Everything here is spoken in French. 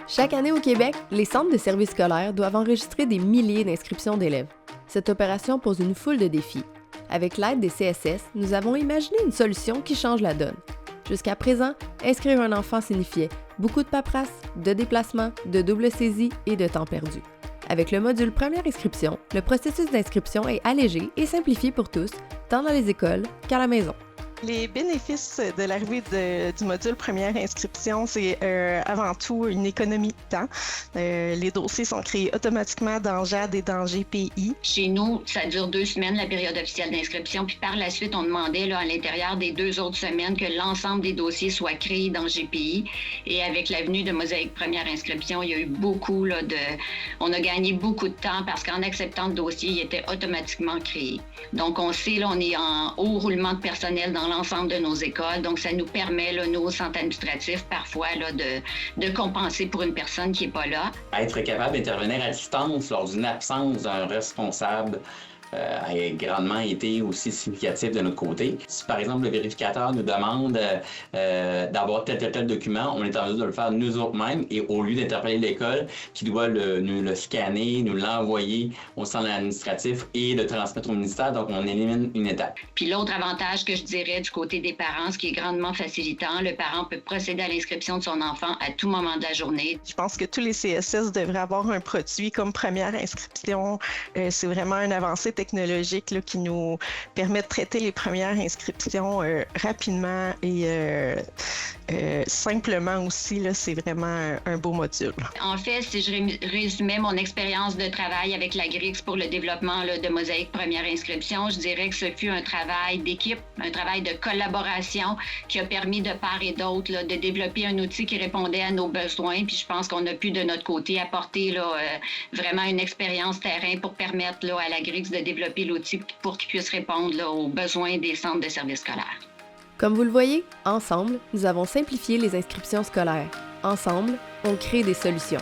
Chaque année au Québec, les centres de services scolaires doivent enregistrer des milliers d'inscriptions d'élèves. Cette opération pose une foule de défis. Avec l'aide des CSS, nous avons imaginé une solution qui change la donne. Jusqu'à présent, inscrire un enfant signifiait beaucoup de paperasse, de déplacements, de double saisie et de temps perdu. Avec le module Première inscription, le processus d'inscription est allégé et simplifié pour tous, tant dans les écoles qu'à la maison. Les bénéfices de l'arrivée du module Première inscription, c'est avant tout une économie de temps. Les dossiers sont créés automatiquement dans JAD et dans GPI. Chez nous, ça dure 2 semaines, la période officielle d'inscription. Puis par la suite, on demandait à l'intérieur des 2 autres semaines que l'ensemble des dossiers soient créés dans GPI. Et avec l'avenue de Mosaïque Première inscription, il y a eu beaucoup on a gagné beaucoup de temps parce qu'en acceptant le dossier, il était automatiquement créé. Donc on sait, on est en haut roulement de personnel dans l'ensemble de nos écoles. Donc, ça nous permet, nous, au centre administratif, parfois, de compenser pour une personne qui n'est pas là. Être capable d'intervenir à distance lors d'une absence d'un responsable a grandement été aussi significatif de notre côté. Si, par exemple, le vérificateur nous demande d'avoir tel document, on est en mesure de le faire nous autres-mêmes et au lieu d'interpeller l'école qui doit nous le scanner, nous l'envoyer au centre administratif et le transmettre au ministère, donc on élimine une étape. Puis l'autre avantage que je dirais du côté des parents, ce qui est grandement facilitant, le parent peut procéder à l'inscription de son enfant à tout moment de la journée. Je pense que tous les CSS devraient avoir un produit comme Première inscription. C'est vraiment une avancée technologique qui nous permet de traiter les premières inscriptions rapidement et simplement aussi. C'est vraiment un beau module. En fait, si je résumais mon expérience de travail avec la GRIX pour le développement de Mosaïque Première inscription, je dirais que ce fut un travail d'équipe, un travail de collaboration qui a permis de part et d'autre de développer un outil qui répondait à nos besoins. Puis je pense qu'on a pu de notre côté apporter vraiment une expérience terrain pour permettre à la GRIX de développer l'outil pour qu'il puisse répondre aux besoins des centres de services scolaires. Comme vous le voyez, ensemble, nous avons simplifié les inscriptions scolaires. Ensemble, on crée des solutions.